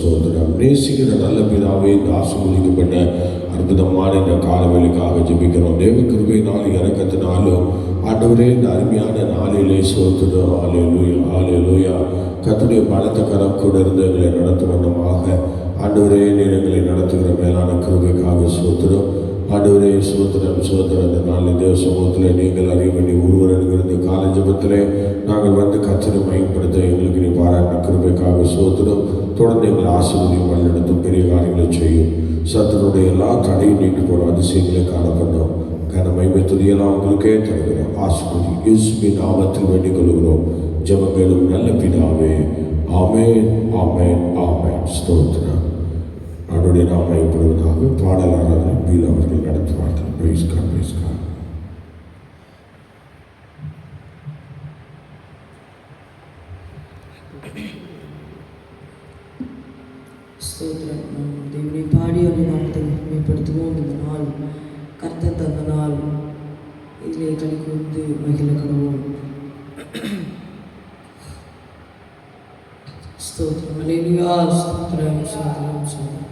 சோதரம். நேசிக்கிற நல்ல பிதாவே, இந்த ஆசீர்வதிக்கப்பட்ட அற்புதமான இந்த காலவேளைக்காக ஜெபிக்கிறோம். தேவ கிருபையினாலும் இரக்கத்தினாலும் ஆண்டவரே, இந்த அருமையான நாளிலே சோதரம். ஹல்லேலூயா, ஹல்லேலூயா. கர்த்தருடைய பலத்த கரம் கூட இருந்து எங்களை நடத்தும் வண்ணமாக ஆண்டவரே, நீர் எங்களை நடத்துகிற மேலான கிருபைக்காக சோதரம். ஆண்டவரே, சோதரம் சோதரம். இந்த நாளில் தேவ சமூகத்தில் நீங்கள் அறிய வேண்டிய ஒருவர் என்கிற கால ஜெபத்திலே நாங்கள் வந்து கர்த்தரை மகிமைப்படுத்த எங்களுக்கு நீ பாராட்டின கிருபைக்காக சோதரம். தொடர்ந்து எங்களை ஆசீர்வதியும், வழிநடத்தும், பெரிய காரியங்களை செய்யும். சத்துருடைய எல்லா தடையும் நீட்டு போன அதிசயங்களை காணப்பட்டோம். கன மகிமை துதியெல்லாம் உங்களுக்கே தருகிறோம். ஆசீர்வதி இயேசுவின் நாமத்தில் வேண்டிக் கொள்கிறோம் ஜெபங்களும் நல்ல பிதாவே. ஆமென், ஆமென், ஆமென். ஸ்தோத்திரம். அவருடைய நாம் மகிமைப்படுவதாக பாடலாளர் பீல் அவர்கள் நடத்துவார்கள். Praise God, praise God. ஸ்தோத்திரம். நாம் தேவனை பாடி ஒரு நாமத்தை மகிமைப்படுத்துவோம். இந்த நாள் கர்த்தர் தந்த நாள், இதிலே களி கூர்ந்து மகிழ கடவோம். ஸ்தோத்திரம். அல்லேலூயா. ஸ்தோத்திரம், ஸ்தோத்திரம், ஸ்தோத்திரம்.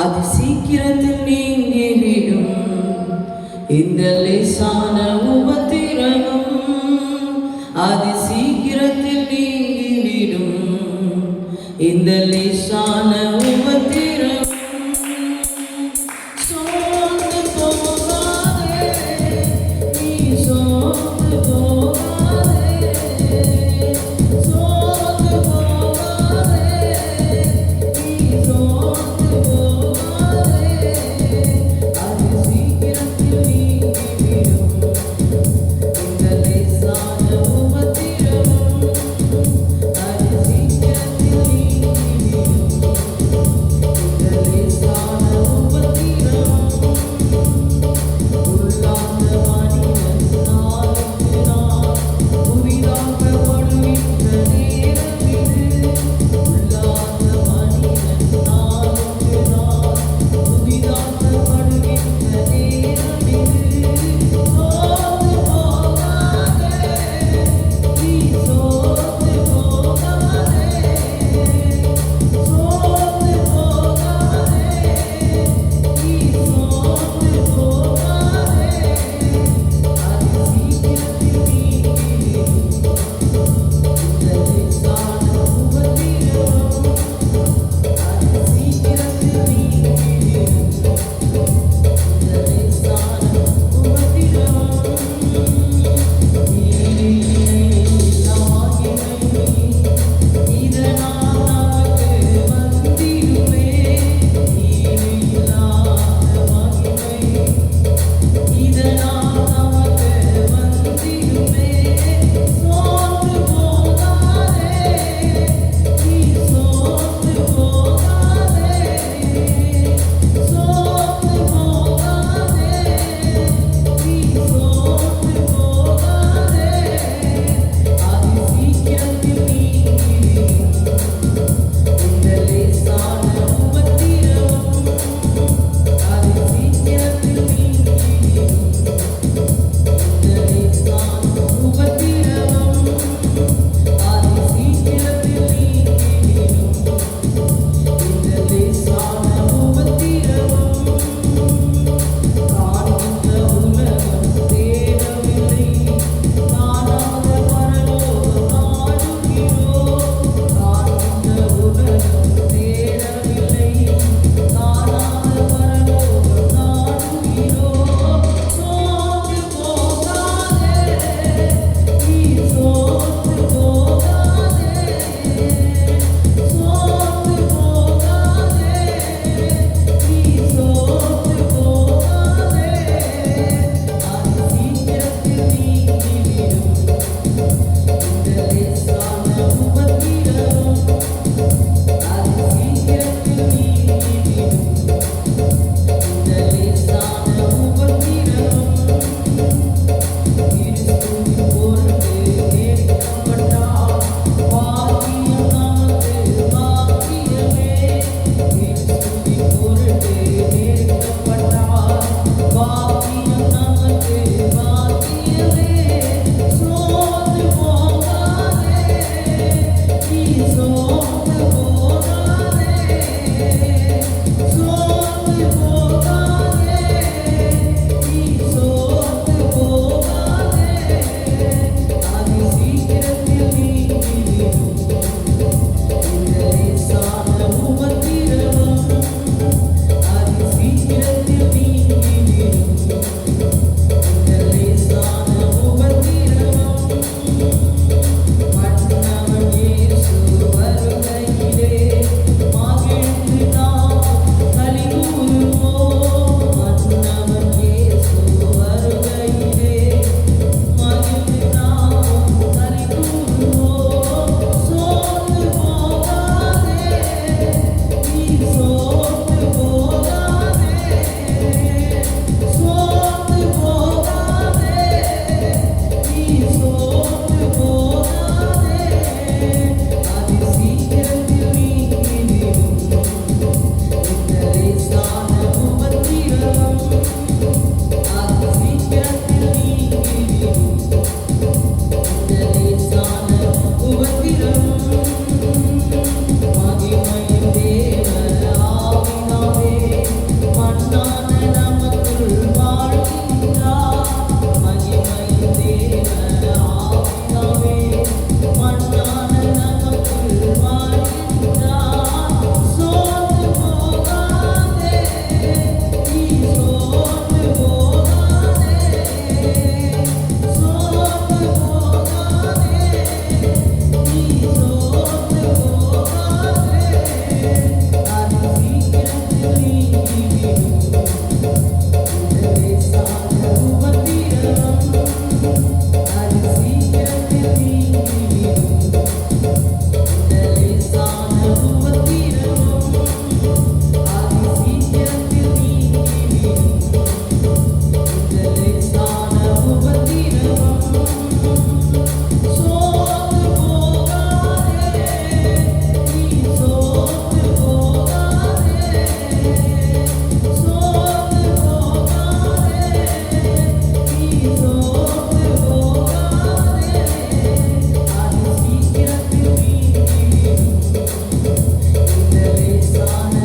அது சீக்கிரத்தில் நீங்கிவிடும் இந்த லேசான உபத்திரவம், அது சீக்கிரத்தில் நீங்கிவிடும் இந்த லேசான உபத்திரவம். சோர்ந்து போகாதே, நீ சோர்ந்து போகாதே, சோர்ந்து போகாதே, நீ சோர்ந்து போகாதே. அது சீக்கிரத்தில் நீங்கிவிடும் இந்த லேசான உபத்திரவம், அது சீக்கிரத்தில் நீங்கிவிடும் ஆதி சீக்கிரத்தில் நீங்கிவிடும் இந்த லேசான உபத்திரவம் சோர்ந்து போகாதே நீ சோர்ந்து போகாதே சோர்ந்து போகாதே நீ சோர்ந்து போகாதே ஆதி சீக்கிரத்தில் நீங்கிவிடும் இந்த லேசான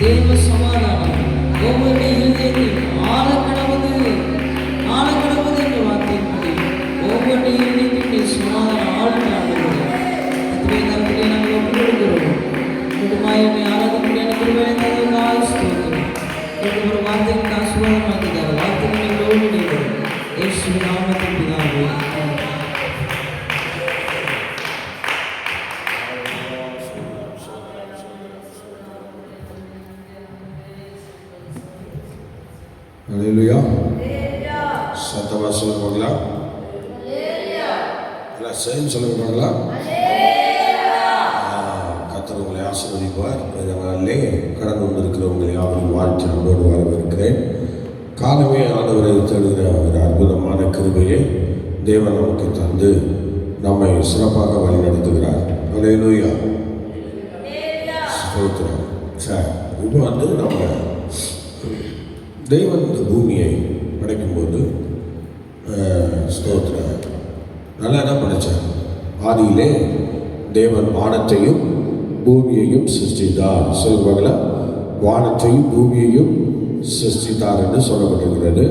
தேவ சமாதானம் ஒவ்வொருடைய இருதயத்தையும் ஆழக்கடவுது என்ற வார்த்தையின்படி ஒவ்வொருடைய இருதயத்தையும் சமாதானம் ஆளுநர் நாங்கள் ஒப்புக்கொடுக்கிறோம். குடும்பமாயமை ஆராதக்கூடிய கிருபையை ஸ்தோத்திரம். ஒரு வார்த்தைக்கு ஆசீர்வாதமாக்குகிறார். வார்த்தைகளை லோடிடுகிறோம். இயேசு நாமத்தில் பிதாவே. அல்லேலூயா. சத்தமா சொல்லுவாங்களா? எல்லாம் சேர்ந்து சொல்லுவாங்களா? கர்த்தர் உங்களை ஆசீர்வதிப்பார். இந்த நாளிலே கடந்து வந்திருக்கிறவங்களை யாரும் வாழ்த்து அன்போடு வரவேற்கிறேன். காலமே ஆண்டவரை தருகிற ஒரு அற்புதமான கிருபையை தேவன் நமக்கு தந்து நம்மை சிறப்பாக வழி நடத்துகிறார். அல்லேலூயா. ஸ்தோத்திரம். சார் இப்போ நம்ம தேவன் இந்த பூமியை படைக்கும்போது ஸ்தோத்திரம் நல்லா தான் படைத்தார். ஆதியிலே தேவன் வானத்தையும் பூமியையும் சிருஷ்டித்தார். சொல்லுவாங்களா? வானத்தையும் பூமியையும் சிருஷ்டித்தார் என்று சொல்லப்பட்டிருக்கிறது.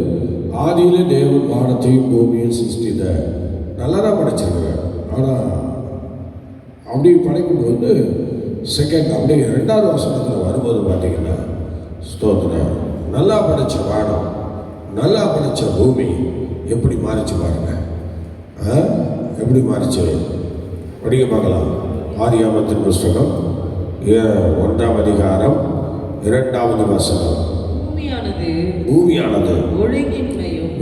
ஆதியிலே தேவன் வானத்தையும் பூமியையும் சிருஷ்டித்தார். நல்லா தான் படைச்சிருக்கிறார். ஆனால் அப்படி படைக்கும்போது செகண்ட் அப்படியே 2வது வசனத்தில் வரும்போது பார்த்தீங்கன்னா ஸ்தோத்திரம் நல்லா படைச்ச வானம், நல்லா படைச்ச பூமி எப்படி மாறிச்சு பாருங்க. எப்படி மாறிச்சு படிக்க பார்க்கலாம். ஆதியாகமத்தின் புஸ்தகம் 1ஆம் அதிகாரம் 2வது வசனம். பூமியானது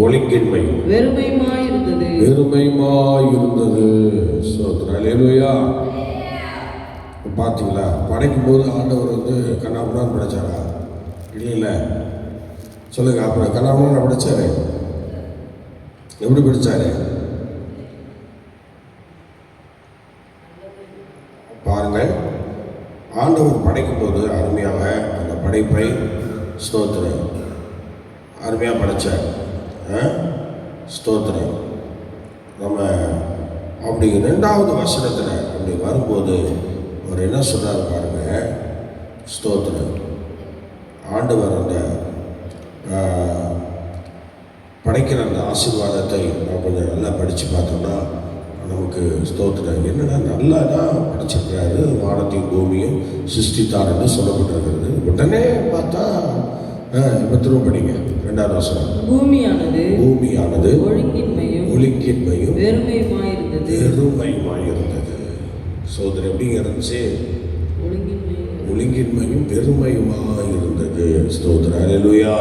ஒழுங்கின்மையும் வெறுமையுமாயிருந்தது. ஸ்தோத்திரம். அல்லேலூயா. பார்த்தீங்களா? படைக்கும் போது ஆண்டவர் கண்ணாபுரான் படைச்சாரா? இல்லை சொல்லுங்க. அப்புறம் கண்ணாபுரான் படைச்சாரு. எப்படி படித்தாரு பாருங்கள். ஆண்டவர் படைக்கும் போது அருமையாக அந்த படைப்பை ஸ்தோத்திரம் அருமையாக படைத்தார். ஸ்தோத்திரம். நம்ம அப்படி 2வது வசனத்தில் அப்படி வரும்போது அவர் என்ன சொல்கிறார் பாருங்க. ஸ்தோத்திரம். ஆண்டவர் அந்த படைக்கிற அந்த ஆசீர்வாதத்தை நான் கொஞ்சம் நல்லா படித்து பார்த்தோம்னா நமக்கு ஸ்தோத்திரம் என்னன்னா நல்லா தான் படிச்சிருக்கிறாரு. வானத்தையும் பூமியும் சிருஷ்டித்தார் என்று சொல்லப்பட்டிருக்கிறது. உடனே பார்த்தா இப்போ திரும்ப படிங்க 2வது வசனம். பூமியானது ஒழுங்கின்மையும் வெறுமையுமாயிருந்தது. சோதனை எப்படிங்க இருந்துச்சு? ஒழுங்கின்மையும் வெறுமையுமாயிருந்தது. ஸ்தோத்திரம். அல்லேலூயா.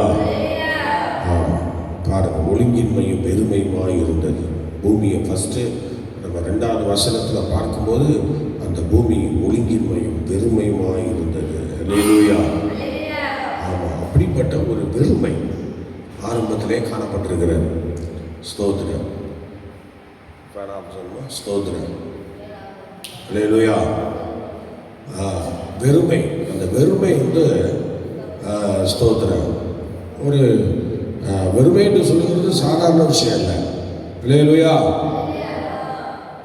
பாருங்க, ஒழுங்கின்மையும் வெறுமையுமாயிருந்தது. பூமியை ஃபஸ்ட்டு நம்ம 2வது வசனத்தில் பார்க்கும்போது அந்த பூமி ஒழுங்கின்மையும் வெறுமையுமாயிருந்தது. அல்லேலூயா. ஆமாம், அப்படிப்பட்ட ஒரு வெறுமை ஆரம்பத்திலே காணப்பட்டிருக்கிறது. ஸ்தோத்திரம். ஸ்தோத்திரம். அல்லேலூயா. வெறுமை. அந்த வெறுமை ஸ்தோத்திரம் ஒரு வெறுமை என்று சொல்லுகிறது சாதாரண விஷயம் இல்லை. அல்லேலூயா.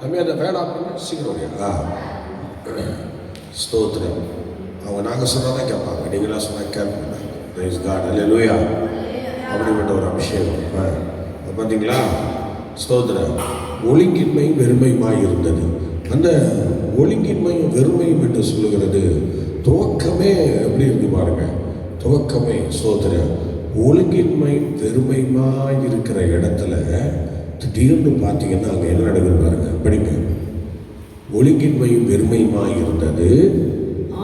தம்பி அந்த ஃபேன் ஆஃப் பண்ண சீக்கிரம். ஸ்தோத்திரம். அவங்க நாங்கள் சொன்னால் தான் கேட்பாங்க, நீங்களாம் சொன்னால் கேட்பாங்க. Praise God. அல்லேலூயா. அப்படிப்பட்ட ஒரு அபிஷேகம் பார்த்தீங்களா? ஸ்தோத்திரம். ஒழுங்கின்மையும் வெறுமையுமாய் இருந்தது. அந்த ஒழுங்கின்மையும் வெறுமையும் என்று சொல்லுகிறது துவக்கமே எப்படி இருக்கு பாருங்க. துவக்கமே ஸ்தோத்திரம். ஒழுங்கின்மையும் வெறுமையுமாய் இருக்கிற இடத்துல திடீர்னு பார்த்தீங்கன்னா அங்கே என்ன நடக்குது பாருங்க. படிங்க. ஒழுங்கின்மையும் வெறுமையுமாய் இருந்தது.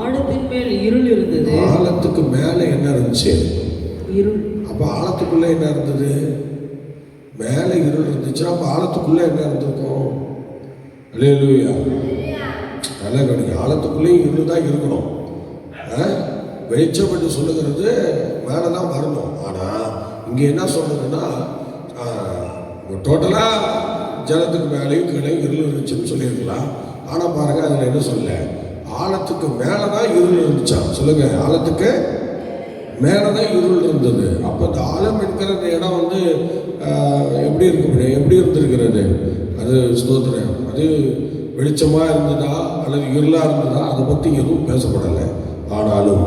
ஆழத்தின் மேல் இருள் இருந்தது. ஆழத்துக்கு மேலே என்ன இருந்துச்சு? இருள். அப்போ ஆழத்துக்குள்ள என்ன இருந்தது? மேலே இருள் இருந்துச்சு. அப்போ ஆழத்துக்குள்ள என்ன இருந்திருக்கும்? அல்லேலூயா. நல்லா கவனிங்க. ஆழத்துக்குள்ளேயும் இருள் தான் இருக்கணும். வெளிச்சம் என்று சொல்லுகிறது மேலே தான் வரணும். ஆனால் இங்கே என்ன சொல்றதுன்னா டோட்டலாக ஜலத்துக்கு மேலேயும் கீழே இருள் இருந்துச்சுன்னு சொல்லியிருக்கலாம். ஆனால் பாருங்க, அதில் என்ன சொல்ல, ஆழத்துக்கு மேலே தான் இருள் இருந்துச்சா? சொல்லுங்க. ஆழத்துக்கு மேலே தான் இருள் இருந்தது. அப்போ இந்த ஆழம் என்கிற இந்த இடம் எப்படி இருந்திருக்கிறது? அது ஸ்தோத்திரம். அது வெளிச்சமாக இருந்ததா அல்லது இருளாக இருந்ததா அதை பற்றி எதுவும் பேசப்படலை. ஆனாலும்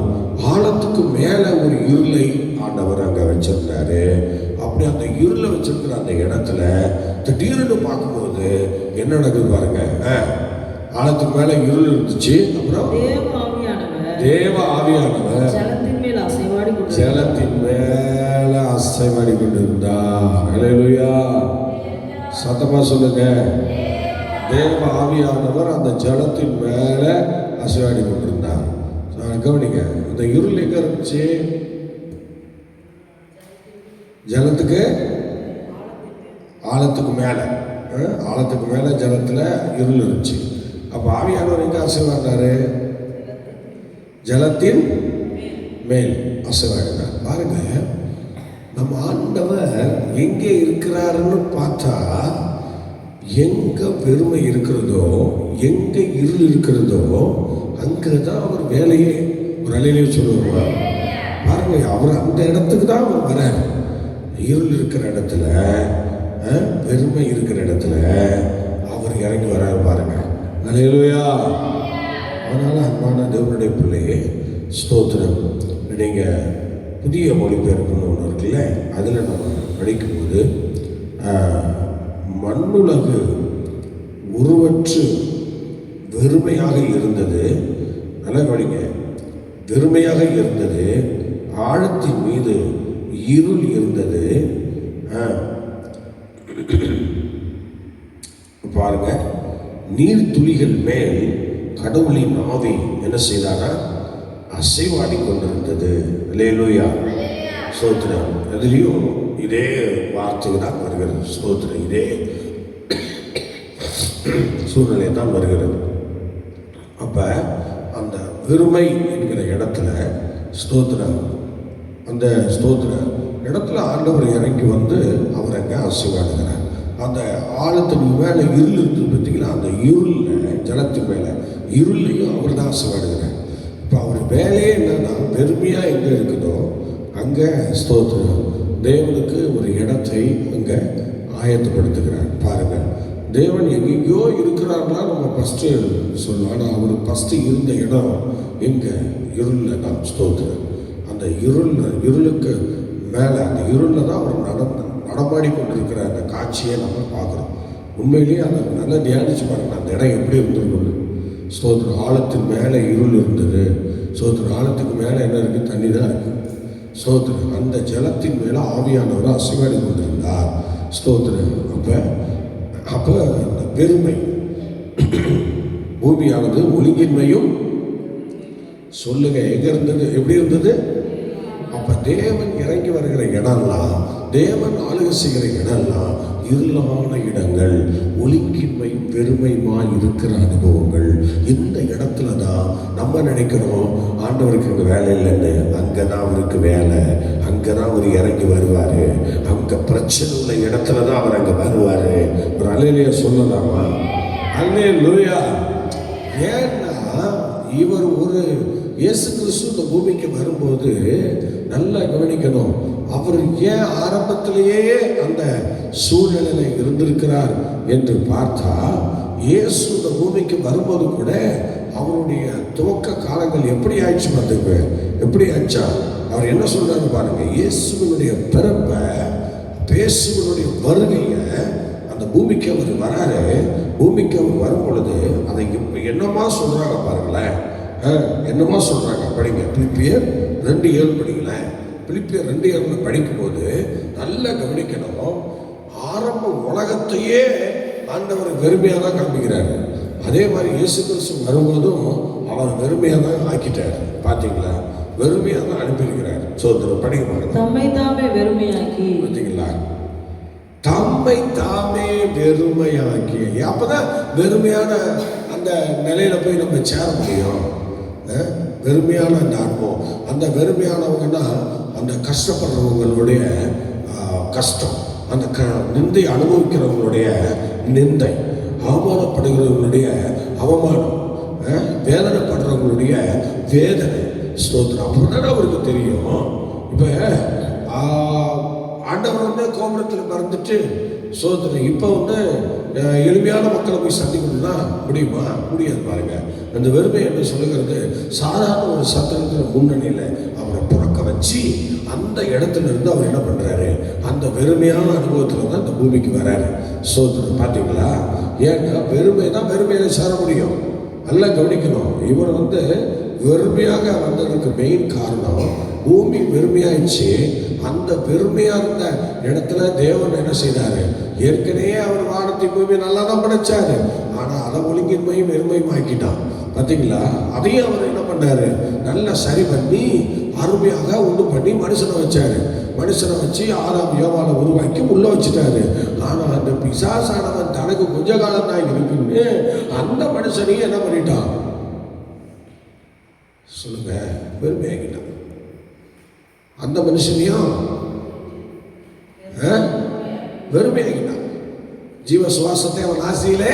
ஆழத்துக்கு மேலே ஒரு இருளை ஆண்டவர் அங்கே வச்சிருந்தாரு. அப்படி அந்த இருளை வச்சிருக்கிற அந்த இடத்துல திடீர்னு பார்க்கும்போது என்ன நடக்குது பாருங்க. ஆழத்துக்கு மேலே இருள் இருந்துச்சு. அப்புறம் தேவ ஆவியானவர் ஜலத்தின் மேல அசைவாடி கொண்டிருந்தார். அல்லேலூயா, சத்தமா சொல்லுங்க. தேவ ஆவியானவர் அந்த ஜலத்தின் மேல அசைவாடி கொண்டிருந்தார். கவனிங்க, இந்த இருள் எங்க இருந்துச்சு? ஜலத்துக்கு ஆழத்துக்கு மேல, ஆழத்துக்கு மேல ஜலத்துல இருள் இருந்துச்சு. அப்ப ஆவியானவர் எங்க அசைவாடினாரு? ஜலத்தின் மேல் அசைவாடினார். பாருங்க, நம்ம ஆண்டவர் எங்கே இருக்கிறாருன்னு பார்த்தா, எங்க பெருமை இருக்கிறதோ, எங்க இருள் இருக்கிறதோ, அங்கதான் அவர் வேலையே. ஒரு அலையிலே சொல்லுவார் பாருங்க, அவர் அந்த இடத்துக்கு தான் அவர் வராரு. இருள் இருக்கிற இடத்துல, பெருமை இருக்கிற இடத்துல அவர் இறங்கி வராரு பாருங்க. அல்லேலூயா. அதனால அன்பான தேவனுடைய பிள்ளையே, ஸ்தோத்திரம். நீங்க புதிய மொழிபெயர்ப்புன்னு ஒன்று இருக்குல்ல, அதில் நம்ம படிக்கும்போது மண்ணுலகு உருவற்று வெறுமையாக இருந்தது. நல்லா கவனிங்க, வெறுமையாக இருந்தது, ஆழத்தின் மீது இருள் இருந்தது. பாருங்க, நீர் துளிகள் மேல் கடவுளின் ஆவி என்ன செய்தாரா? அசைவாடி கொண்டிருந்தது. அல்லேலூயா, ஸ்தோத்திரம். அதுலேயும் இதே வார்த்தை தான் வருகிறது. ஸ்தோத்திரம், இதே சூழ்நிலை தான் வருகிறது. அப்ப அந்த வெறுமை என்கிற இடத்துல ஸ்தோத்திரம், அந்த ஸ்தோத்திர இடத்துல ஆண்டவர் இறங்கி வந்து அவர் அங்கே அசைவாடுகிறார். அந்த ஆழத்தின் மேலே இருள் இருக்குது பார்த்தீங்களா, அந்த இருளில், ஜலத்தின் மேலே இருளையும் அவர் தான் அசைவாடுகிறார். இப்போ அவர் வேலையே என்னன்னா, பெருமையாக எங்கே இருக்குதோ அங்கே ஸ்தோத்திரம் தேவனுக்கு ஒரு இடத்தை அங்கே ஆயத்தப்படுத்துகிறார். பாருங்கள், தேவன் எங்கெங்கேயோ இருக்கிறார்னா நம்ம ஃபஸ்ட்டு சொல்லலாம். ஆனால் அவர் ஃபஸ்ட்டு இருந்த இடம் எங்கே? இருளில் தான். ஸ்தோத்திரம். அந்த இருளுக்கு மேலே, அந்த இருளில் தான் அவர் நடமாடி கொண்டிருக்கிற அந்த காட்சியை நம்ம பார்க்குறோம். உண்மையிலேயே அதை நல்லா தியானிச்சு பாருங்கள், அந்த இடம் எப்படி இருந்திருக்குது. ஸ்தோத்திரம். ஆழத்தின் மேலே இருள் இருந்தது. ஸ்தோத்திரம். ஆழத்துக்கு மேலே என்ன இருக்குது? தண்ணி தான் இருக்குது. ஸ்தோத்திரம். அந்த ஜலத்தின் மேலே ஆவியானவர் அசைவாடி கொண்டிருந்தார். ஸ்தோத்திரம். அப்போ இந்த பெருமை, பூமியானது ஒழுங்கின்மையும் சொல்லுங்க எங்க இருந்தது? எப்படி இருந்தது? அப்ப தேவன் இறங்கி வருகிற இடம்லாம், தேவன் ஆளுகை செய்கிற இடம்லாம் இருளான இடங்கள், ஒழுங்கின்மையும் பெருமையுமாய் இருக்கிற அனுபவங்கள். இந்த இடத்துல தான் நம்ம நினைக்கிறோம் ஆண்டவருக்கு இங்கே வேலை இல்லைன்னு. அங்கே தான் அவருக்கு வேலை, அங்கே தான் அவர் இறங்கி வருவார். அங்கே பிரச்சனை உள்ள இடத்துல தான் அவர் அங்கே வருவார். ஒரு அல்லேலூயா சொல்லலாமா? அல்லேலூயா. ஏன்னா இவர் ஒரு இயேசு கிறிஸ்து இந்த பூமிக்கு வரும்போது நல்லா கவனிக்கணும், அவர் ஏன் ஆரம்பத்திலேயே அந்த சூழ்நிலையில் இருந்திருக்கிறார் என்று பார்த்தா, இயேசு இந்த பூமிக்கு வரும்போது கூட அவருடைய துவக்க காலங்கள் எப்படி ஆயிடுச்சு பார்த்துங்க. எப்படி ஆயிடுச்சா? அவர் என்ன சொல்றாரு பாருங்க, இயேசுவனுடைய பிறப்பை, பேசுவனுடைய வருகையை, அந்த பூமிக்கு அவர் வராரு. பூமிக்கு அவர் வரும் பொழுது அதை என்னமா சொல்றாங்க பாருங்களேன், என்னமா சொல்றாங்க படிங்க. பிலிப்பியர் 2:7 படிங்களேன். பிலிப்பியர் 2:7 படிக்கும்போது நல்லா கவனிக்கணும், ஆரம்ப உலகத்தையே ஆண்டவர் வெறுமையாக தான் காமிக்கிறாரு. அதே மாதிரி இயேசு கிறிஸ்து வரும்போதும் அவர் வெறுமையாக தான் ஆக்கிட்டார். பார்த்தீங்களா? வெறுமையாக தான் அனுப்பியிருக்கிறார். சோதரர் படிக்க பாருங்க. தம்மை தாமே வெறுமையாக்கி, பார்த்தீங்களா? தம்மை தாமே வெறுமையாக்கி. அப்பதான் வெறுமையான அந்த நிலையில போய் நம்ம சேர முடியும். வெறுமையான அந்த அனுபவம், அந்த வெறுமையானவங்கன்னா அந்த கஷ்டப்படுறவங்களுடைய கஷ்டம், அந்த நிந்தை அனுபவிக்கிறவங்களுடைய நிந்தை, அவமானப்படுகிறவங்களுடைய அவமானம், வேதனைப்படுறவங்களுடைய வேதனை. ஸ்தோத்திரம். அப்படின்னா அவருக்கு தெரியும். இப்போ ஆண்டவர் வந்து கோபுரத்தில் மறந்துட்டு ஸ்தோத்திரம் இப்போ வந்து எளிமையான மக்களை போய் சந்திக்கணும்னா முடியுமா? முடியாது. பாருங்க, அந்த வெறுமை என்று சொல்லுகிறது சாதாரண ஒரு சத்திரத்தில் முன்னணியில் அவரை புறக்க வச்சு அந்த இடத்துல இருந்து அவர் என்ன பண்ணுறாரு, அந்த வெறுமையான அனுபவத்தில் தான் இந்த பூமிக்கு வர்றாரு. பார்த்தீங்களா? ஏன்னா வெறுமை தான் வெறுமையில சேர முடியும். நல்லா கவனிக்கணும். இவர் வெறுமையாக வந்ததுக்கு மெயின் காரணம் பூமி வெறுமையாயிடுச்சு. அந்த வெறுமையா இருந்த இடத்துல தேவன் என்ன செய்தாரு, ஏற்கனவே அவர் வானத்தை பூமி நல்லா தான் படைச்சாரு. ஆனா அதை ஒழுங்கின்மையும் வெறுமையும் ஆக்கிட்டான். பார்த்தீங்களா? அதையும் அவர் என்ன பண்ணாரு, நல்லா சரி பண்ணி அருமையாக உண்டு பண்ணி மனுஷனை வச்சாரு. மனுஷனை வச்சு ஆதாம் ஏவாளை உருவாக்கி உள்ள வச்சுட்டாரு. ஆனா அந்த பிசாசானவன் தனக்கு கொஞ்ச காலம் தான் இருக்குன்னு அந்த மனுஷனையும் என்ன பண்ணிட்டான் சொல்லுங்க, வெறுமையாகிட்டான். அந்த மனுஷனையும் வெறுமையாகிட்டான். ஜீவ சுவாசத்தை அவன் ஆசையிலே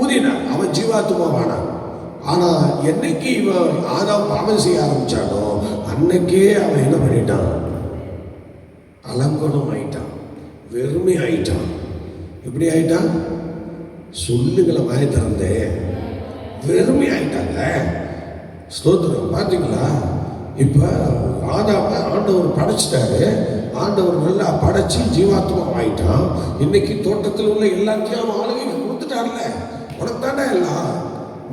ஊதினான். அவன் ஜீவாத்மாவானான். ஆனா என்னைக்கு இவன் ஆதாம் பாவம் செய்ய ஆரம்பிச்சானோ அன்னைக்கே அவன் என்ன பண்ணிட்டான், அலங்கோலம் ஆயிட்டான், வெறுமை ஆயிட்டான். எப்படி ஆயிட்டான் சொல்லுங்களை மாதிரி திறந்தே வெறுமை ஆயிட்டாங்க. ஸ்தோத்திரம். பார்த்தீங்களா? இப்போ ஆண்டவர் படைச்சிட்டாரு. ஆண்டவர் நல்லா படைச்சி ஜீவாத்மா ஆயிட்டான். இன்னைக்கு தோட்டத்தில் உள்ள எல்லாத்தையும் அவன் ஆளுகைக்கு கொடுத்துட்டார்ல. உனக்கு தானே எல்லாம்,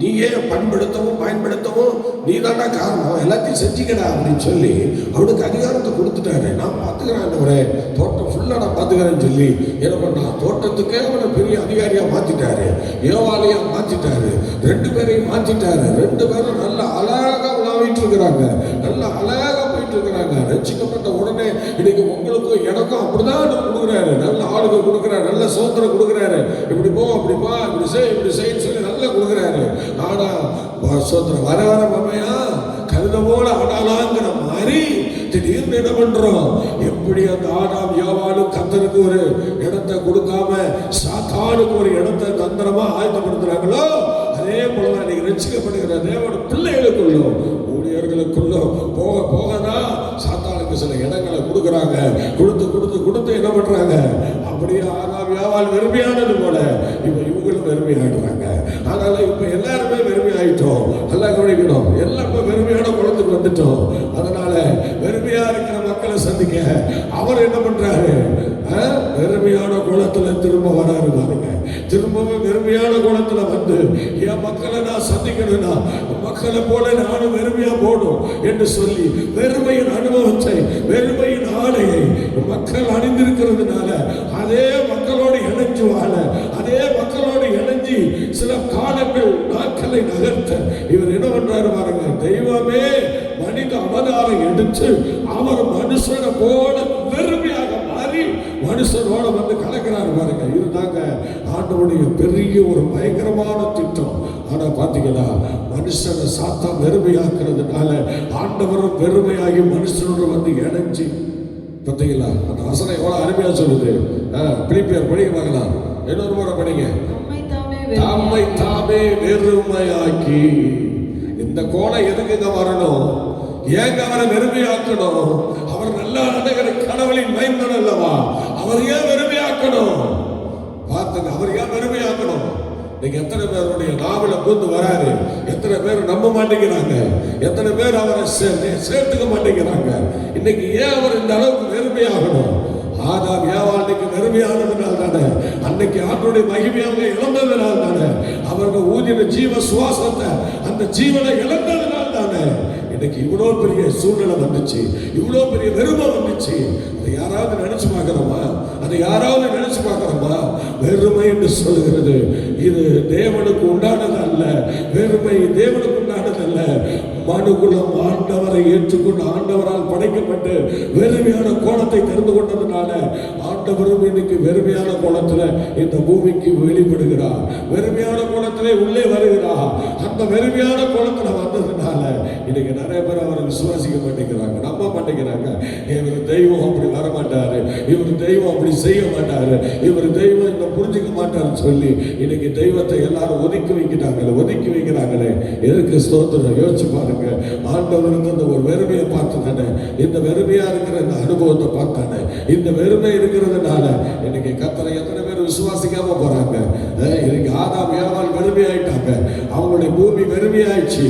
நீயே பண்படுத்தவும் பயன்படுத்தவும் நீ தாண்டா காரணம், எல்லாத்தையும் செஞ்சுக்கடா அப்படின்னு சொல்லி அவனுக்கு அதிகாரத்தை கொடுத்துட்டாரு. நான் பார்த்துக்கிறேன் ஆண்டவரே, தோட்டம் ஃபுல்லாக நான் பார்த்துக்கிறேன்னு சொல்லி என்ன பண்ணான், தோட்டத்துக்கே அவனை பெரிய அதிகாரியாக மாற்றிட்டாரு, ஏவாளையாக மாற்றிட்டாரு, 2 பேரையும் மாற்றிட்டாரு. 2 பேரும் நல்லா அழகாக உலாவிட்டு இருக்கிறாங்க, நல்லா அழகாக போயிட்டு இருக்கிறாங்க. ரட்சிக்கப்பட்ட உடனே இன்னைக்கு உங்களுக்கும் எனக்கும் அப்படிதான் கொடுக்குறாரு. நல்ல ஆளுங்க கொடுக்குறாரு, நல்ல சோத்திரம் கொடுக்குறாரு. இப்படி போ, அப்படி பா, இப்படி செய்யன்னு சொல்லி நல்லா கொடுக்குறாரு. ஆனா சோத்திரம் வர வர மாமையா கழுத போல ஆடாலாங்கிற மாதிரி திடீர்னு என்ன பண்றோம், எப்படி அந்த ஆடாம் யாவாலும் கர்த்தருக்கு ஒரு இடத்தை கொடுக்காம சாத்தானுக்கு ஒரு இடத்தை தந்திரமா ஆயத்தப்படுத்துறாங்களோ அதே போலதான் இன்னைக்கு ரட்சிக்கப்படுகிற தேவனோட பிள்ளைகளுக்குள்ளோ ஊழியர்களுக்குள்ளோ போக போகதான் சாத்தானுக்கு சில இடங்களை கொடுக்குறாங்க. கொடுத்து என்ன பண்றாங்க, அப்படியே ஆதாம் யாவால் வெறுமையானது போல இப்ப இவங்களும் வெறுமையாடுறாங்க. அதனால இப்ப எல்லாருமே வெறுமை ஆயிட்டோம். நல்லா கவனிக்கணும், எல்லாம் இப்ப வெறுமையான குளத்துக்கு வந்துட்டோம். அதனால வெறுமையா இருக்கிற மக்களை சந்திக்க அவர் என்ன பண்றாரு, வெறுமையான குளத்துல திரும்ப வராரு பாருங்க. திரும்பவும் வெறுமையான குளத்துல வந்து என் மக்களை நான் சந்திக்கணும்னா மக்களை போல நானும் வெறுமையா போடும் என்று சொல்லி வெறுமையின் அனுபவத்தை, வெறுமையின் ஆடையை மக்கள் அணிந்திருக்கிறதுனால அதே மக்களோடு இணைஞ்சு வாழ, அதே மக்களோடு இணைஞ்சி சில காலங்கள் நாட்களை நகர்த்த இவர் என்ன பண்றாரு பாருங்க. தெய்வமே மனித அவதாரம் எடுத்து அவர் மனுஷனை போல வெறுமையாக மாறி மனுஷனோட வந்து கலக்கிறாரு பாருங்க. இதுதாங்க ஆண்டவருடைய பெரிய ஒரு பயங்கரமான திட்டம். ஆனா பாத்தீங்களா, மனுஷனை சாத்தா வெறுமையாக்குறதுனால ஆண்டவரும் வெறுமையாகி மனுஷனோட வந்து இணைஞ்சு. பார்த்தீங்களா அந்த வசனம் எவ்வளவு அருமையா சொல்லுது. பிலிப்பியர் படிக்க பார்க்கலாம், இன்னொரு முறை படிங்க. தம்மை தாமே வெறுமையாக்கி. இந்த கோணம் எதுக்குங்க வரணும், ஏங்க அவரை வெறுமையாக்கணும்? அவர் நல்லா நடக்கிற கடவுளின் மைந்தன் அல்லவா, அவர் ஏன் வெறுமையாக்கணும்? பார்த்துங்க, அவர் ஏன் வெறுமையாக்கணும்? இன்னைக்கு எத்தனை பேருடைய நாவல பூந்து வராரு, எத்தனை பேர் நம்ப மாட்டேங்கிறாங்க, எத்தனை பேர் அவரை சேர்த்துக்க மாட்டேங்கிறாங்க. இன்னைக்கு ஏன் அவர் இந்த அளவுக்கு வெறுமையாகணும்? ஆதாம் ஏவாள் அன்னைக்கு வெறுமையானதுனால தானே, அன்னைக்கு ஆண்டோடைய மகிமையாக இழந்ததுனால தானே, அவர்கள் ஊதின ஜீவ சுவாசத்தை அந்த ஜீவனை இழந்ததுனால தானே இன்னைக்கு இவ்வளோ பெரிய சூழ்நிலை வந்துச்சு, இவ்வளோ பெரிய வெறுமை வந்துச்சு. அதை யாராவது நினைச்சு பார்க்கிறோமா? அதை யாராவது நினைச்சு பார்க்கிறோமா? வெறுமை என்று சொல்லுகிறது இது தேவனுக்கு உண்டானது அல்ல. வெறுமை தேவனுக்கு உண்டானது அல்ல. மனுக்குலம் ஆண்டவரை ஏற்றுக்கொண்டு ஆண்டவரால் படைக்கப்பட்டு வெறுமையான கோலத்தை தெரிந்து கொண்டதுனால ஆண்டவரும் இன்னைக்கு வெறுமையான கோலத்துல இந்த பூமிக்கு வெளிப்படுகிறார். வெறுமையான கோலத்திலே உள்ளே வருகிறார். அந்த வெறுமையான கோலத்துல வந்ததுனால இன்னைக்கு நிறைய பேர் அவரை விசுவாசிக்க மாட்டேங்கிறாங்க, நம்ப மாட்டேங்கிறாங்க. இவர் தெய்வம் அப்படி வர மாட்டாரு, இவர் தெய்வம் அப்படி செய்ய மாட்டாரு, இவர் தெய்வம் இந்த புரிஞ்சுக்க மாட்டாருன்னு சொல்லி இன்னைக்கு தெய்வத்தை எல்லாரும் ஒதுக்கி வைக்கிறாங்களே. எதுக்கு ஸ்தோத்திரம்? யோசிச்சு பாருங்க. ஆண்டவருக்கு அந்த ஒரு வெறுமையை பார்த்து தானே, இந்த வெறுமையா இருக்கிற இந்த அனுபவத்தை பார்த்தானே, இந்த வெறுமை இருக்கிறதுனால இன்னைக்கு கர்த்தரை எத்தனை பேர் விசுவாசிக்காம போறாங்க. இன்னைக்கு ஆதாம் ஏவாள் வெறுமையாயிட்டாங்க, அவங்களுடைய பூமி வெறுமையாயிடுச்சு.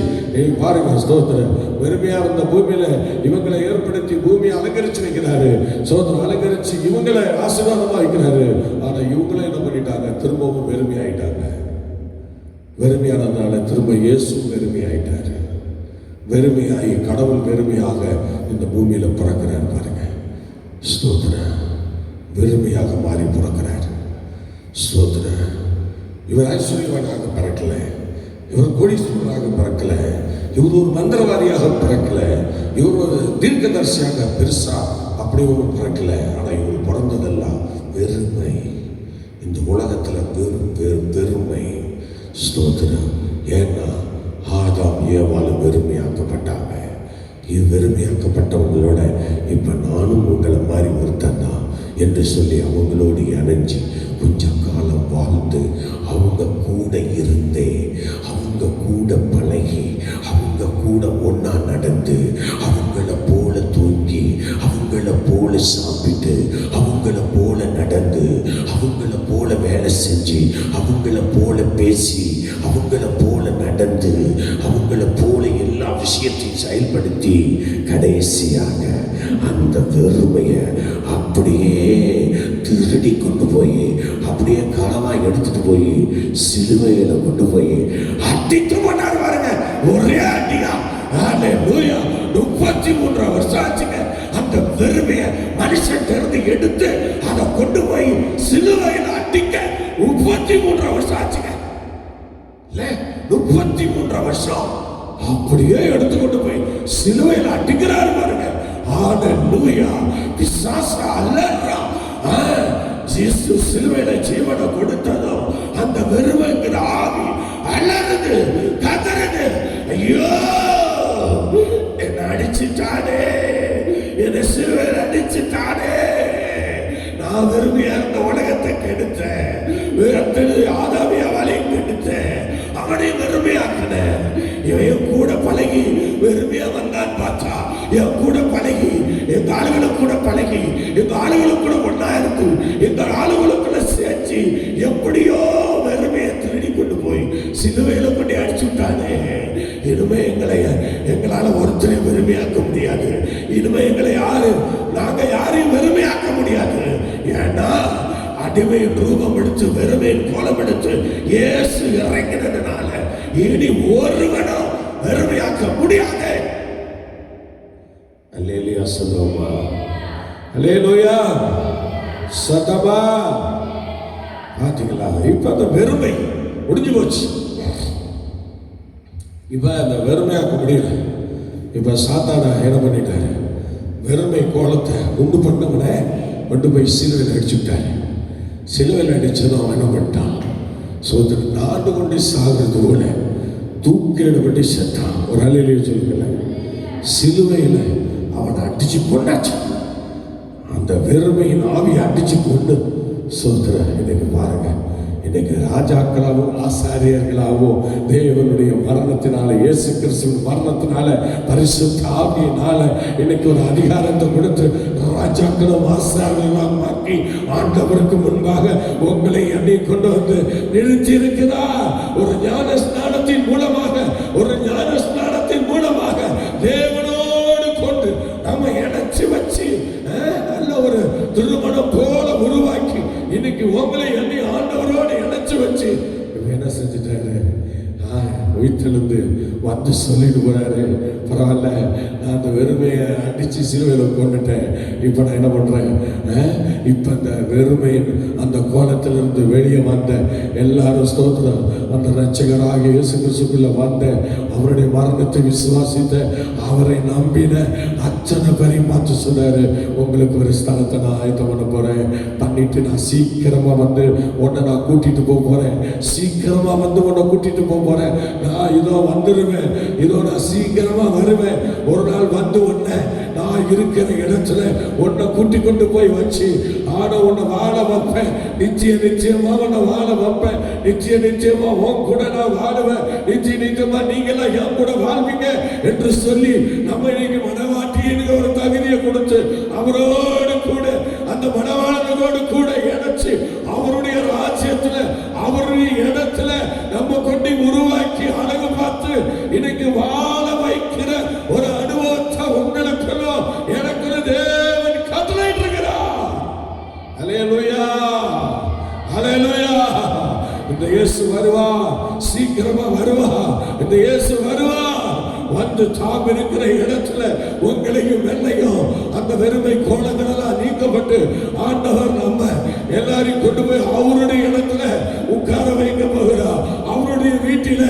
பாருங்க ஸ்தோத்திரம், வெறுமையா இருந்த பூமியில இவங்களை ஏற்படுத்தி பூமியை அலங்கரிச்சு வைக்கிறாரு. சோதனை அலங்கரிச்சு இவங்களை ஆசீர்வாதமா வைக்கிறாரு. ஆனா இவங்களே என்ன பண்ணிட்டாங்க, திரும்பவும் வெறுமையாயிட்டாங்க. வெறுமையானதுனால திரும்ப இயேசு வெறுமையாயிட்டாரு. வெறுமையாகி கடவுள் வெறுமையாக இந்த பூமியில பிறக்கிறார். பாருங்க ஸ்தோத்திரம், வெறுமையாக மாறி பிறக்கிறார். ஸ்தோத்திரம், இவர் ஐஸ்வர்யவானாக பிறக்கல, இவர் கோடீஸ்வரனாக பிறக்கல, இவர் ஒரு மந்திரவாதியாக பிறக்கல, இவர் ஒரு தீர்க்கதரிசியாக பெருசா அப்படி ஒன்றும் பிறக்கல. ஆனா இவர் பிறந்ததெல்லாம் வெறுமை, இந்த உலகத்துல வெறுமை. ஸ்தோத்திரம், ஏன்னா ஆதாம் ஏவாளும் வெறுமையாக்கப்பட்டாங்க. இது வெறுமையாக்கப்பட்டவங்களோட இப்ப நானும் உங்களை மாதிரி ஒருத்தன் தான் என்று சொல்லி அவங்களோடு இணைஞ்சி கொஞ்ச காலம் வாழ்ந்து அவங்க கூட இருந்தே, அவங்க கூட பழகி, அவங்க கூட ஒன்னா நடந்து, அவங்கள போல தூங்கி, அவங்கள போல சாப்பிட்டு, அவங்கள போல நடந்து, அவங்கள போல வேலை செஞ்சு, அவங்கள போல பேசி, அவங்கள போல நடந்து, அவங்கள போல எல்லா விஷயத்தையும் செயல்படுத்தி கடைசியாக அந்த வெறுமையை அப்படியே திருடி கொண்டு போய், அப்படியே களவா எடுத்துட்டு போய் சிலுவையில கொண்டு போய் அடித்து போனார். பாருங்க, ஒரே அடியா. 33 வருஷம் ஆச்சுங்க. அந்த வெறுமையை மனுஷன் இருந்து எடுத்து அதை கொண்டு போய் சிலுவையில அடிக்க 33 வருஷம் ஆச்சுங்க. 33 வருஷம் அப்படியே எடுத்துக்கொண்டு போய் சிலுவையில அடிக்கிறாரு. பாருங்க, ஹalleluya. பிசாசு அலறா. இயேசு சிலுவையில ஜீவனை கொடுத்ததும் அந்த வெறுமைங்கிற ஆவி அலறுது, கதறுது. ஐயோ, என்ன அடிச்சுட்டானே, என்ன சிலுவையில அடிச்சுட்டானே. நான் வெறுமையா இருந்த உலகத்தை கெடுத்தேன், ஆதாமிய வலையும் கெடுத்தேன், அவனையும் வெறுமையாக்கினேன். இவன் கூட பழகி வெறுமையா வந்தான் பார்த்தா, என் கூட பழகி, எங்க ஆளுகளும் கூட பழகி, எங்க ஆளுகளும் கூட ஒன்னா இருக்கு, எங்க ஆளுகளுக்குள்ள சேர்த்து எப்படியோ வெறுமையை திருடி கொண்டு போய் சிலுவையில கொண்டு அடிச்சு விட்டானே. இனிமே எங்களால ஒருத்தரையும் வெறுமையாக்க முடியாது. இனிமே நாங்க யாரையும் வெறுமையாக்க முடியாது. ஏன்னா அடிமையின் ரூபம் எடுத்து, வெறுமையின் கோலம் எடுத்து இயேசு இறங்கினதுனால இனி ஒருவனும் வெறுமையாக்க முடியாது. அல்லேலூயா சொல்லுவோமா? அல்லேலூயா சதமா. பாத்தீங்களா, இப்ப அந்த வெறுமை முடிஞ்சு போச்சு. இப்ப அந்த வெறுமையாக்க முடியல. இப்ப சாத்தான என்ன பண்ணிட்டாரு, வெறுமை கோலத்தை உண்டு பண்ணவனை கொண்டு போய் சிலுவையில் அடிச்சுட்டாரு. சிலுவையில் அடிச்சதும் அவன் என்ன பண்ணிட்டான், சோதனை நாடு கொண்டு சாகிறது போல தூக்கிலிடப்பட்டு செத்தான். ஒரு அல்லேலூயா சொல்லுங்கள. சிலுவையில் அவனை அடிச்சு கொண்டாச்சு. அந்த வெறுமையின் ஆவியை அடிச்சு கொண்டு சோதர இன்னைக்கு பாருங்க, இன்னைக்கு ராஜாக்களாகவும் ஆசாரியர்களாகவும் தேவனுடைய மரணத்தினால, இயேசு கிறிஸ்துவின் மரணத்தினால, பரிசுத்த ஆவியினால இன்னைக்கு ஒரு அதிகாரத்தை கொடுத்து ராஜாக்களும் ஆசாரியர்களும் ஆக்கி ஆண்டவருக்கு முன்பாக உங்களை எண்ணி கொண்டு வந்து நிறுத்தி இருக்கிறார். ஒரு ஞான ஸ்நானத்தின் மூலமாக, ஒரு ஞான ஸ்நானத்தின் மூலமாக தேவனோடு கொண்டு நம்ம இணைச்சு வச்சு நல்ல ஒரு திருமணம் போல உருவாக்கி இன்னைக்கு உங்களை எண்ணி ஆண்டவரோடு இணைச்சு வச்சு என்ன செஞ்சுட்டாரு, உயிர்த்தெழுந்து வந்து சொல்லிட்டு போறாரு, பரவாயில்ல, நான் அந்த வெறுமையை அடிச்சு சிலுவையில் கொண்டுட்டேன். இப்போ நான் என்ன பண்றேன், இப்போ அந்த வெறுமையின் அந்த கோலத்திலிருந்து வெளியே வந்த எல்லாரும் ஸ்தோத்திரம், அந்த ரட்சகராக இயேசு கிறிஸ்துக்குள்ள வந்த, அவருடைய மரணத்தை விசுவாசித்த, அவரை நம்பின அத்தனை பேரையும் பார்த்து சொன்னாரு, உங்களுக்கு ஒரு ஸ்தலத்தை நான் ஆயத்தம் பண்ண போறேன், பண்ணிட்டு நான் சீக்கிரமா வந்து உன்னை நான் கூட்டிட்டு போக போறேன், சீக்கிரமா வந்து உன்னை கூட்டிட்டு போக போறேன், நான் இதோ வந்துடுவேன், இதோ நான் சீக்கிரமா வருவேன், ஒரு நாள் வந்து உன்னை நான் இருக்கிற இடத்துல உன்னை கூட்டி கொண்டு போய் வச்சு ஆனா உன்னை வாழ வைப்பேன், நிச்சயமா உன்னை வாழ வைப்பேன், நிச்சயமா உன் கூட நான் வாழுவேன், நிச்சயமா நீங்களாம் என் கூட வாழ்வீங்க என்று சொல்லி நம்ம இன்னைக்கு மனவாட்டிக்கு ஒரு தகுதியை கொடுத்து அவரோடு கூட அந்த மனவாளனோடு கூட இணைச்சு அவருடைய ராஜ்யத்துல அவருடைய சீக்கிரமா வருவா. இந்த இயேசு வருவா. வந்து தாம் இருக்கிற இடத்துல உங்களையும் என்னையும் அந்த வெறுமை கோலங்களெல்லாம் நீக்கப்பட்டு ஆண்டவர் நம்ம எல்லாரையும் கொண்டு போய் அவருடைய இடத்துல உட்கார வைக்க போகிறார். அவருடைய வீட்டில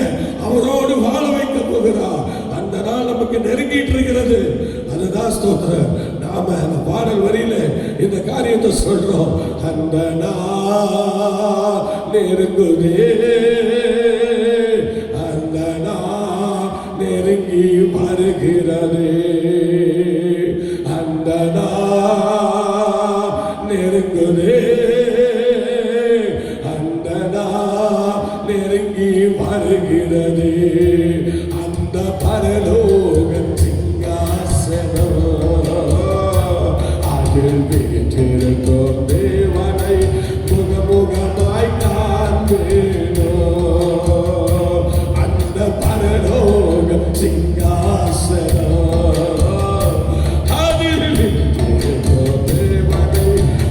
அவரோடு வாழ வைக்க போகிறார். அந்த நாள் நமக்கு நெருங்கிட்டு இருக்கிறது. அதுதான் ஸ்தோத்திரம். நாம அந்த பாடல் வரியில இந்த காரியத்தை சொல்றோம். அந்த நாள் நெருங்குதே, அந்த நாள் நெருங்கி வருகிறதே, அந்த நாள் நெருங்குதே, அந்த நாள் நெருங்கி வருகிறதே. அந்த பரலோக சிங்காசனம் அதில் வீற்றிருக்கும் தேவனை முகமுகமாய் காண்பேனோ. அந்த பரலோக சிங்காசனம் அதில் வீற்றிருக்கும் தேவனை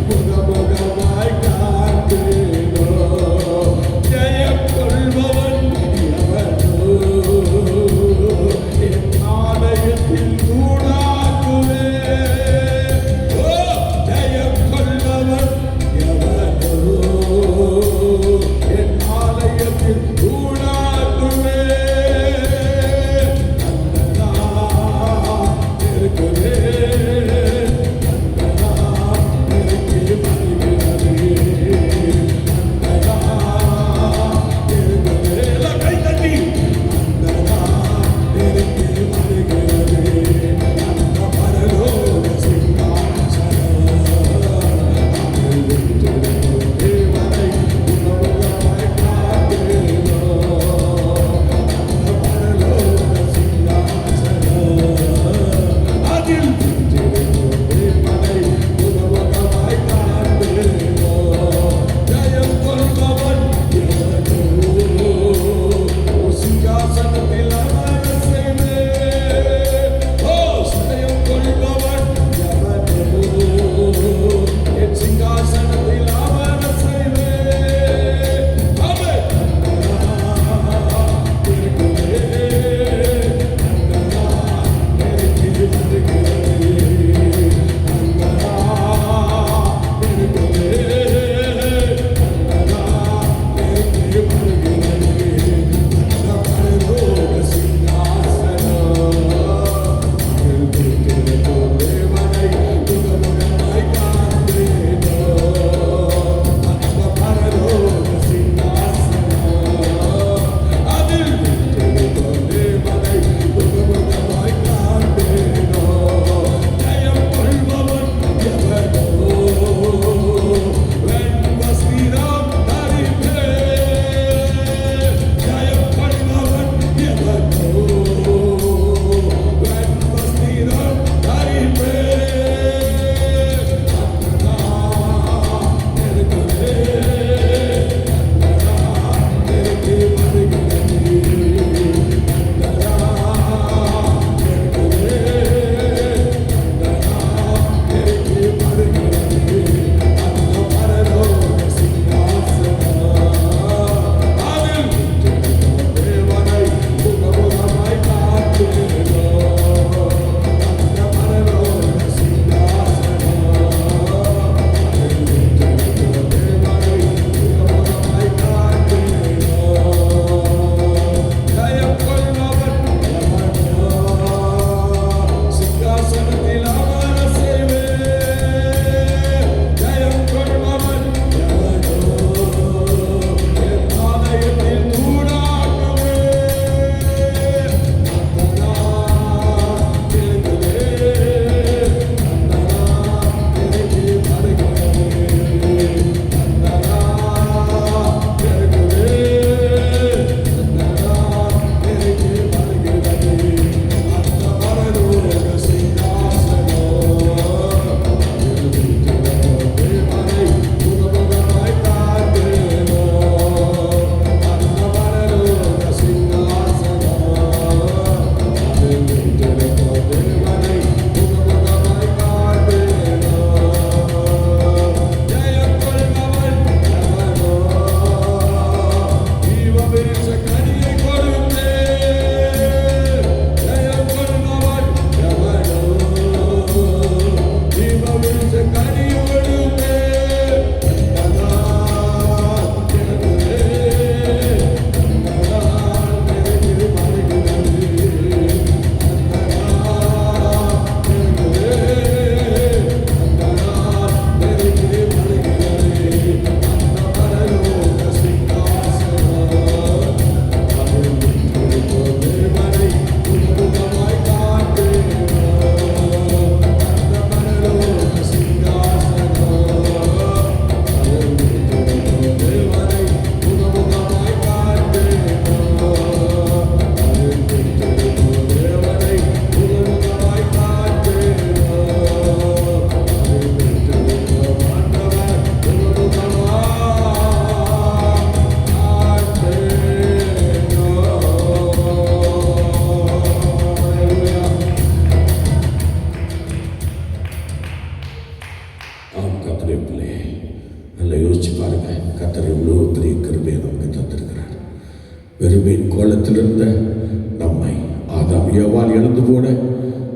முகமுகமாய் காண்பேனோ. ஜெயம் கொள்பவன் எவனோ, என்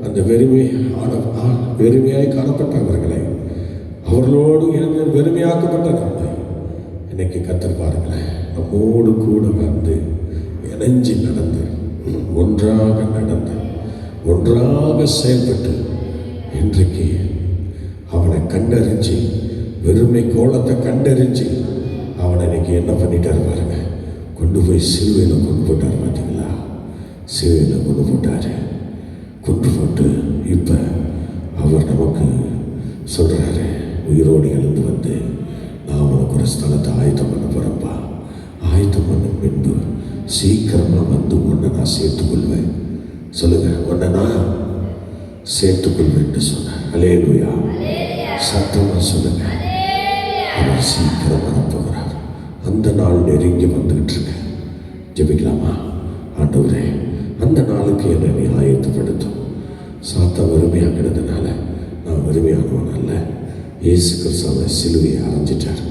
அந்த வெறுமையாய் காணப்பட்டவர்களை, அவர்களோடு இருந்து வெறுமையாக்கப்பட்ட நம்மை இன்னைக்கு கத்தர் பாருங்களேன், நம்மோடு கூட வந்து இணைஞ்சு நடந்து ஒன்றாக நடந்து ஒன்றாக செயல்பட்டு இன்றைக்கு அவனை கண்டறிஞ்சு, வெறுமை கோலத்தை கண்டறிஞ்சு அவனை இன்னைக்கு என்ன பண்ணிட்டாரு பாருங்க, கொண்டு போய் சிலுவையில் கொண்டு போட்டார். பார்த்தீங்களா? சிலுவையில் கொண்டு போட்டார். கொண்டு போட்டு இப்போ அவர் நமக்கு சொல்கிறாரு, உயிரோடு எழுந்து வந்து நான் உனக்கு ஒரு ஸ்தலத்தை ஆயத்தம் பண்ண போகிறேன்ப்பா. ஆயத்தம் பண்ண பின்பு சீக்கிரமாக வந்து உன்னை நான் சேர்த்துக்கொள்வேன். சொல்லுங்கள், உன்னை நான் சேர்த்துக்கொள்வேன் சொன்னேன். அல்லேலூயா. சத்தமாக சொல்லுங்கள். அவர் சீக்கிரம் வரப்போகிறார். அந்த நாள் நெருங்கி வந்துகிட்டு இருக்க. ஜெபிக்கலாமா? ஆண்டவரே, அந்த நாளுக்கு என்னை நீ ஆயத்தப்படுத்தும். சாத்தா வெறுமையாக்கிறதுனால நான் வெறுமையானவன் அல்ல. இயேசு கிறிஸ்துவை சிலுவையை அரைஞ்சிட்டார்.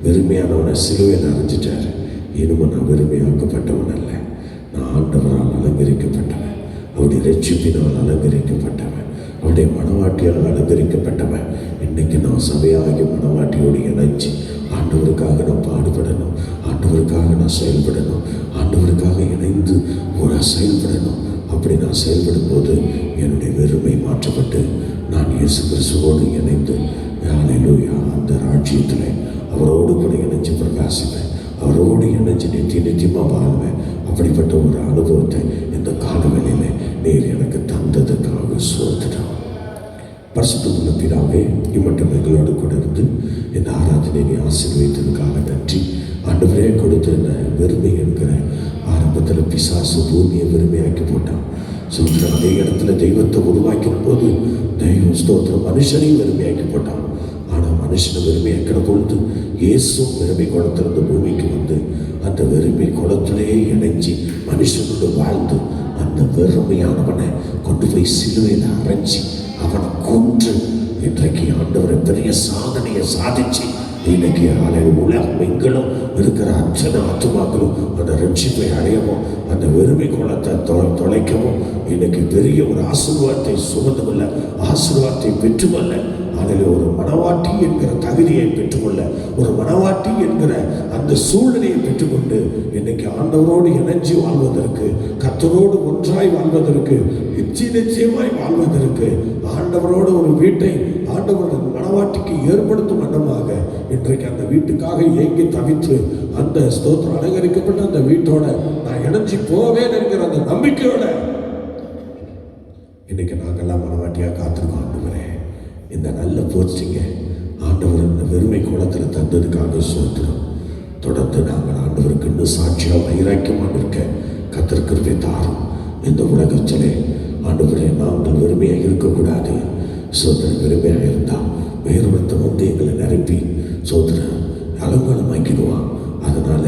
வெறுமையானவனை சிலுவையில் அரைஞ்சிட்டார். இனிமே நான் வெறுமையாக்கப்பட்டவன் அல்ல. நான் ஆண்டவரால் அலங்கரிக்கப்பட்டவன், அவருடைய ரட்சிப்பினால் அலங்கரிக்கப்பட்டவன், அவருடைய மனவாட்டியால் அலங்கரிக்கப்பட்டவன். இன்னைக்கு நான் சபையாகி மனவாட்டியோடு இணைச்சு ஆண்டவருக்காக நான் பாடுபடணும், ஆண்டவருக்காக நான் செயல்படணும், ஆண்டவருக்காக இணைந்து ஒரு செயல்படணும். அப்படி நான் செயல்படும் போது என்னுடைய வெறுமை மாற்றப்பட்டு நான் இயேசு கிறிஸ்துவோடு இணைந்து அல்லேலூயா அந்த ராஜ்யத்தில் அவரோடு கூட இணைஞ்சு பிரகாசிப்பேன், அவரோடு இணைஞ்சு நித்தியமாக வாழ்வேன். அப்படிப்பட்ட ஒரு அனுபவத்தை இந்த காலவெளியில் நீர் எனக்கு தந்ததுக்காக சோதனம். பரிசுத்தமுள்ள பிதாவே, இம்மட்டும் எங்களோடு கூட இருந்து இந்த ஆராதனை நீ ஆசீர்வதித்ததுக்காக நன்றி. ஆண்டவரே, கொடுத்த இந்த வெறுமை என்கிற ஆரம்பத்தில் பிசாசு பூமியை வெறுமையாக்கி போட்டான். சோதரம் அதே இடத்துல தெய்வத்தை உருவாக்கிற போது தெய்வம் ஸ்தோத்திரம் மனுஷனையும் வெறுமையாக்கி போட்டான். ஆனால் மனுஷனை வெறுமையாக்கிற பொழுது இயேசும் வெறுமை குளத்திலிருந்து பூமிக்கு வந்து அந்த வெறுமை குளத்திலே இணைஞ்சி மனுஷனோடு வாழ்ந்து அந்த வெறுமையானவனை கொண்டு போய் சிலுவையில் அரைஞ்சி அவனை கொன்று இன்றைக்கு ஆண்டவரை பெரிய சாதனையை சாதிச்சு இன்னைக்கு உலகம் எங்களும் இருக்கிற அத்தனை ஆத்துமாக்களும் அந்த ரட்சிப்பை அடையவும் அந்த வெறுமை கோலத்தை தொலைக்கவும் இன்னைக்கு பெரிய ஒரு ஆசீர்வாதத்தை சுமந்துகொள்ள, ஆசீர்வாதத்தை பெற்றுக்கொள்ள, அதில் ஒரு மனவாட்டி என்கிற தகுதியை பெற்றுக்கொள்ள, ஒரு மனவாட்டி என்கிற அந்த சூழ்நிலையை பெற்றுக்கொண்டு இன்னைக்கு ஆண்டவரோடு இணைஞ்சி வாழ்வதற்கு, கர்த்தரோடு ஒன்றாய் வாழ்வதற்கு, நிச்சயமாய் வாழ்வதற்கு, ஆண்டவரோடு ஒரு வீட்டை ஆண்டவரோட மனவாட்டிக்கு ஏற்படுத்தும் வண்ணமாக இன்றைக்கு அந்த வீட்டுக்காக ஏங்கி தவித்து அந்த ஸ்தோத்திரம் அலங்கரிக்கப்பட்ட அந்த வீட்டோட நான் இணைஞ்சி போவேன் என்கிற அந்த நம்பிக்கையோட இன்னைக்கு நாங்கள்லாம் மனவாட்டியாக காத்திருக்கோம். ஆண்டவரே, இந்த நல்ல போஸ்டிங்க ஆண்டவர் இந்த வெறுமை கோலத்தில் தந்ததுக்காக சோத்திரம். தொடர்ந்து நாங்கள் ஆண்டவருக்கு இன்னும் சாட்சியாக வைராக்கியமாக இருக்க கர்த்தர் கிருபை தாரும். இந்த உலகத்திலே ஆண்டவரே, நாங்கள் வெறுமையாக இருக்கக்கூடாது. சோதரன் வெறுமையாக இருந்தால் வேறொருத்தன் வந்து எங்களை நிரப்பி சோதரன் அலங்கோலமாக்கிடுவான். அதனால்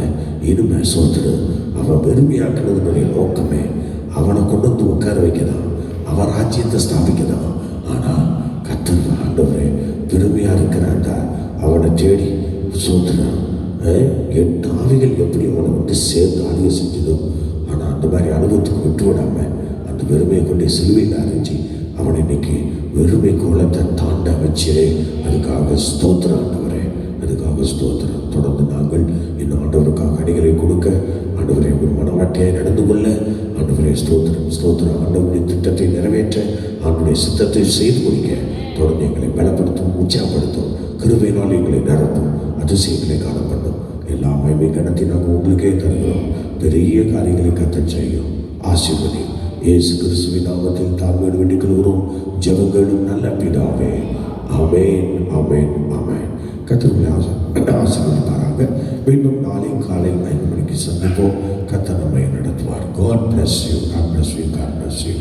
இனிமே சோதரன் அவன் வெறுமையாக்குனதுடைய நோக்கமே அவனை கொண்டு வந்து உட்கார வைக்கதான், அவன் ராஜ்யத்தை ஸ்தாபிக்கதான். ஆனால் கர்த்தர் ஆண்டவரே வெறுமையாக இருக்கிறான்டா அவனை தேடி சோதரன் 8 ஆவிகள் எப்படி அவனை வந்து சேர்ந்து ஆளுகை செஞ்சதோ, ஆனால் அந்த மாதிரி அனுபவத்துக்கு விட்டு விடாமல் அந்த வெறுமையை கொண்டு சிலுவையில் அரைஞ்சி அவனை இன்னைக்கு வெறுமை கோலத்தை தாண்ட வச்சே. அதுக்காக ஸ்தோத்திரம் ஆண்டவரே, அதுக்காக ஸ்தோத்திரம். தொடர்ந்து நாங்கள் இன்னும் ஆண்டவருக்காக அடிகளை கொடுக்க, ஆண்டவரை ஒரு மனவாட்டியாய் நடந்து கொள்ள, ஆண்டவரே ஸ்தோத்திரம் ஸ்தோத்திரம். ஆண்டவருடைய திட்டத்தை நிறைவேற்ற, ஆண்டவருடைய சித்தத்தை செய்து முடிக்க தொடர்ந்து எங்களை பலப்படுத்தும், உற்சாகப்படுத்தும், கிருபையினால் எங்களை நிரப்பும், அதிசயங்களை காணப்படும். எல்லா மகிமை கணத்தை நாங்கள் உங்களுக்கே தருகிறோம். பெரிய காரியங்களை கர்த்தர் செய்யும். ஆசீர்வதி இயேசு கிறிஸ்துவின் நாமத்தில் தாழ்மையோடு வேண்டிக் கொள்கிறோம். ஜெபங்களும் நல்ல பிதாவே. ஆமென், ஆமென், ஆமென். கர்த்தருடைய ஆசீர்வதிப்பாராக. மீண்டும் நாளை காலை 5 மணிக்கு சந்திப்போம். கர்த்தர் நம்மை நடத்துவார். God bless you. God bless you. God bless you.